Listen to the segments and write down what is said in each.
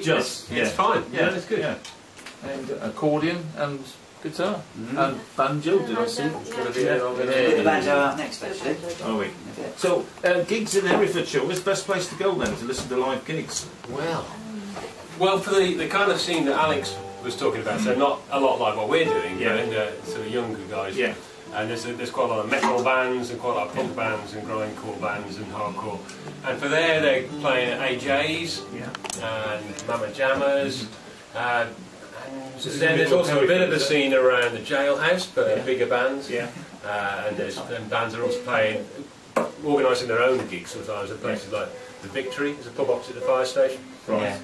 Just, it's fine. Yeah, it's good. Yeah. And accordion and guitar and banjo. Did I see? The banjo out next, actually. Are we? So gigs in Herefordshire. Where's the best place to go then to listen to live gigs? Well, for the kind of scene that Alex was talking about, so not a lot like what we're doing, but sort of younger guys. Yeah. And there's quite a lot of metal bands and quite a lot of punk bands and grindcore bands and hardcore. And for there, they're playing at AJ's and Mama Jammers. And then there's also a bit of a scene around the Jailhouse for bigger bands. Yeah. And bands are also playing, organising their own gigs sometimes at places like the Victory, there's a pub opposite the fire station. Right.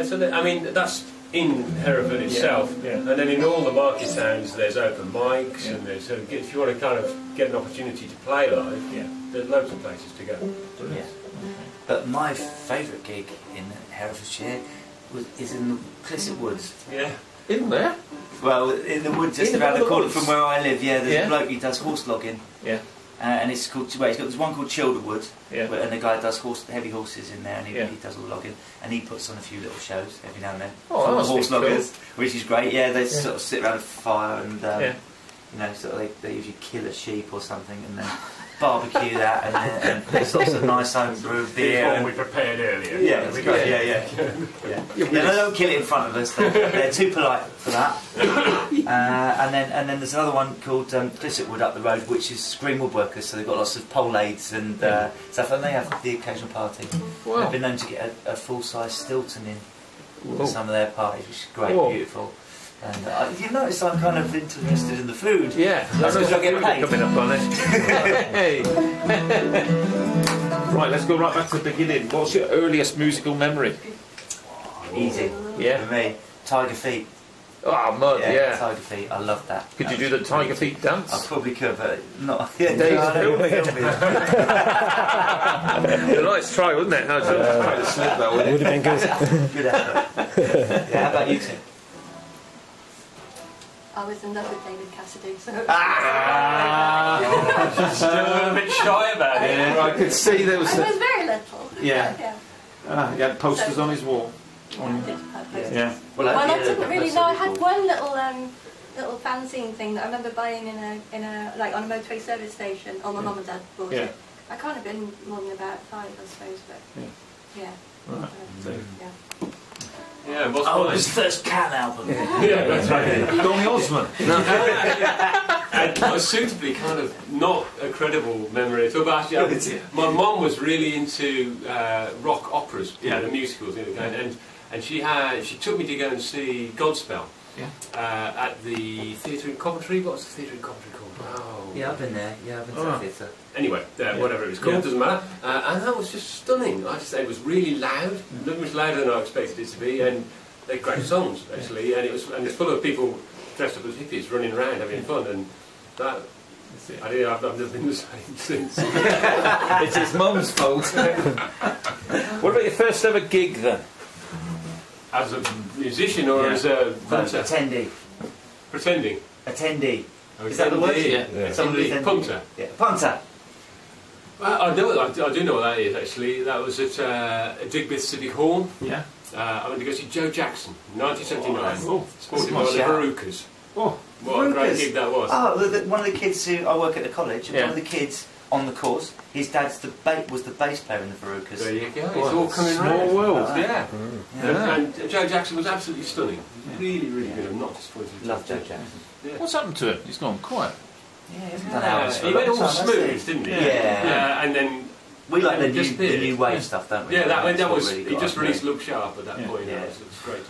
So I mean, that's in Hereford itself, and then in all the market towns there's open mics, and there's if you want to kind of get an opportunity to play live, there's loads of places to go. But my favourite gig in Herefordshire is in the Clisset Woods. Yeah. In there? Well, in the woods just around the corner from where I live. Yeah, there's a bloke who does horse logging. Yeah. And it's called. There's one called Childerwood, and the guy does heavy horses in there, and he does all the logging, and he puts on a few little shows every now and then. Oh, that's horse loggers, cool. which is great. Yeah, they sort of sit around a fire and you know, sort of they usually kill a sheep or something, and then barbecue that, and there's lots of nice home brewed beer. And we prepared earlier. Yeah, it's great. Yeah. They don't kill it in front of us. They're too polite for that. And then there's another one called Clisset Wood up the road, which is screen woodworkers. So they've got lots of pole aids and stuff, and they have the occasional party. Wow. They've been known to get a full-size Stilton in for some of their parties, which is great, beautiful. And you notice I'm kind of interested in the food. Yeah, that's because I get paid. Coming up on it. Hey. Right, let's go right back to the beginning. What's your earliest musical memory? Easy. Yeah. For me, Tiger Feet. Oh, mud, yeah. Tiger Feet, I love that. Could you do the Tiger Feet dance? I probably could, but not. Days a nice try, wasn't it? Try to slip that would have been good. Good effort. Yeah, how about you two? I was in love with David Cassidy, so... She's still a bit shy about it. Yeah, I could see there was... I was very little. Yeah. He had posters on his wall. Yeah. Well, I didn't really know. I had one little fanzine thing that I remember buying in a like on a motorway service station. Oh, my mum and dad bought it. I can't have been more than about 5, I suppose, but yeah. Yeah, his first Can album. Yeah, that's right. Donny Osmond. A suitably kind of not a credible memory at all, but actually, my mum was really into rock operas, the musicals, and she took me to go and see Godspell at the theatre in Coventry. What's the theatre in Coventry called? Oh. Yeah, I've been there. Yeah, I've been to the theatre. Anyway, whatever it was called, doesn't matter. And that was just stunning. I have to say, it was really loud, much louder than I expected it to be, and they're great songs actually. And it's full of people dressed up as hippies running around having fun, and that. I've never been the same since. It's his mum's fault. What about your first ever gig then? As a musician or as a punter? Attendee. Pretending? Attendee. Oh, is that the word? Yeah. Punter. Yeah. Punter. Well, I do know what that is actually. That was at Digbeth City Hall. Yeah. I went to go see Joe Jackson, 1979. Supported by the Verucas. Oh, what a great gig that was. Oh, one of the kids who I work at the college, one of the kids on the course, his dad's was the bass player in the Verucas. There you go. It's all coming around. Small world. Yeah. And Joe Jackson was absolutely stunning. Really, really good. I'm not disappointed. Love Joe Jackson. Yeah. What's happened to him? He's gone quiet. Yeah, he hasn't done hours. He went all smooth, didn't he? Yeah. And then we like the new wave stuff, don't we? Yeah, that was. He just released Look Sharp at that point. Yeah, it was great.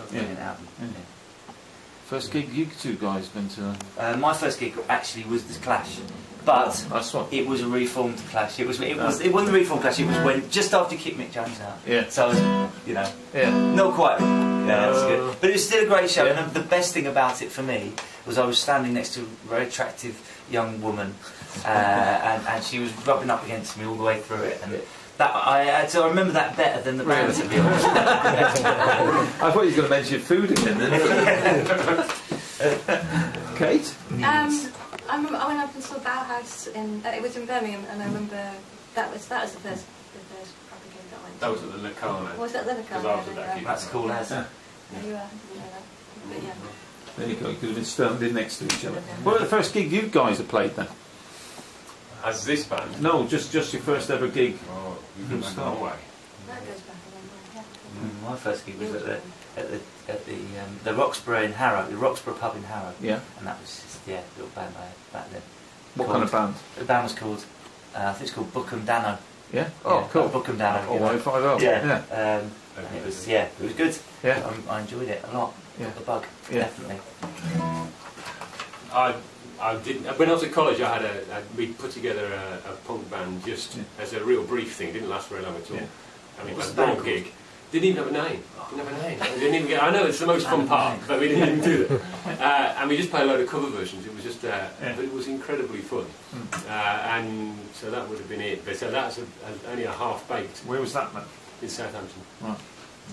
First gig you two guys been to? My first gig actually was the Clash, but it was a reformed Clash. It wasn't a reformed Clash. It was when just after you kicked Mick Jones out. Yeah. So I was, not quite. Yeah, that's good. But it was still a great show. And the best thing about it for me was I was standing next to a very attractive young woman, and she was rubbing up against me all the way through it. And so I remember that better than the band, to be honest. I thought you were going to mention food again. Kate? I went up and saw Bauhaus it was in Birmingham, and I remember that was the first first proper gig that I went to. That was at the Locarno. Was that the Locarno? Because I was at that gig. That's cool as. Yeah, you are. I didn't know that. But yeah. There you go, you could have been standing next to each other. What about the first gig you guys have played then? As this band? No, just your first ever gig. Oh, you've been back a long way. That goes back a long way, yeah. My first gig was at the Roxburgh in Harrow, the Roxburgh pub in Harrow. Yeah. And that was just, a little band I had back then. What kind of band? The band was called, I think it's called Bookham Dano. Yeah? Oh, yeah, cool. Bookham Dano. Oh, 150. Yeah. And it was, it was good. Yeah. I enjoyed it a lot. Yeah. The bug, Yeah. definitely. I didn't. When I was at college, we put together a punk band just as a real brief thing. It didn't last very long at all. Yeah. I mean, it was a band gig. Didn't even have a name. Didn't have a name. We didn't even get, I know it's the most fun part, but we didn't even do that. And we just played a load of cover versions. It was just, but it was incredibly fun. And so that would have been it. But so that's only a half baked. Where was that, man? In Southampton. Right.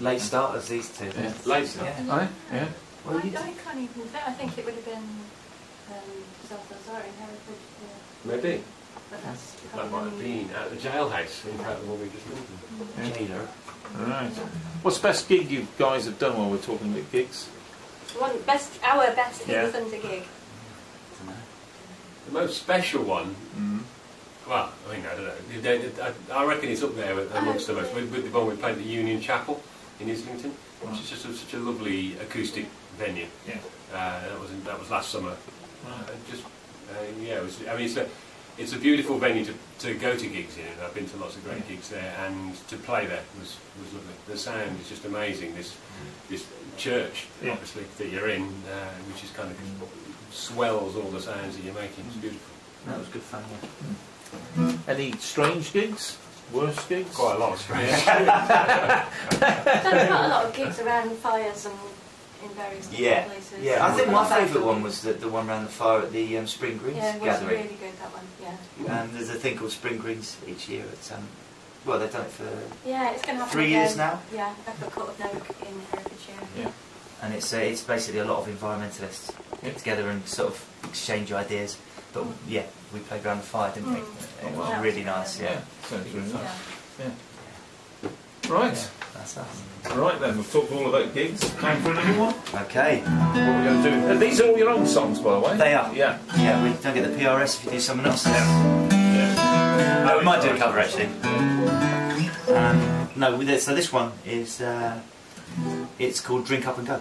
Late starters, these two. Yeah. Late start. Yeah. Yeah. Well, I can't even say. I think it would have been South Azar in Hereford. Yeah. Maybe. But that's That might have been at the jailhouse, in fact, the one we just mentioned. Jailer. Right. What's the best gig you guys have done while we're talking about gigs? Our best Heath Thunder gig. The most special one, well, I mean, I don't know. I reckon it's up there amongst the most. With the one we played at the Union Chapel in Islington, which is just such a lovely acoustic venue. Yeah. That was last summer. It was. I mean, it's a beautiful venue to go to gigs in. I've been to lots of great gigs there, and to play there was lovely. The sound is just amazing. This church, obviously, that you're in, which is kind of swells all the sounds that you're making. It's beautiful. That was good fun. Any strange gigs? Worst gigs? Quite a lot of strange. Done quite a lot of gigs around fires and in various different places. Yeah, I think my favourite one was the one around the fire at the Spring Greens gathering. gathering. Really good, that one. Yeah. There's a thing called Spring Greens each year. It's well, they've done it for it's going to happen 3 years now. Yeah, up at Court of Oak in Herefordshire. Yeah. And it's basically a lot of environmentalists get together and sort of exchange ideas. But we played around the fire, didn't we? It was really nice. Yeah. Sounds really nice. Yeah. Right. That's us. Right then, we've talked all about gigs. Time for another one. Okay. What are we going to do? These are all your own songs, by the way. They are. Yeah. Yeah, we don't get the PRS if you do someone else's. Yeah. We might do a cover actually. So this one is it's called Drink Up and Go.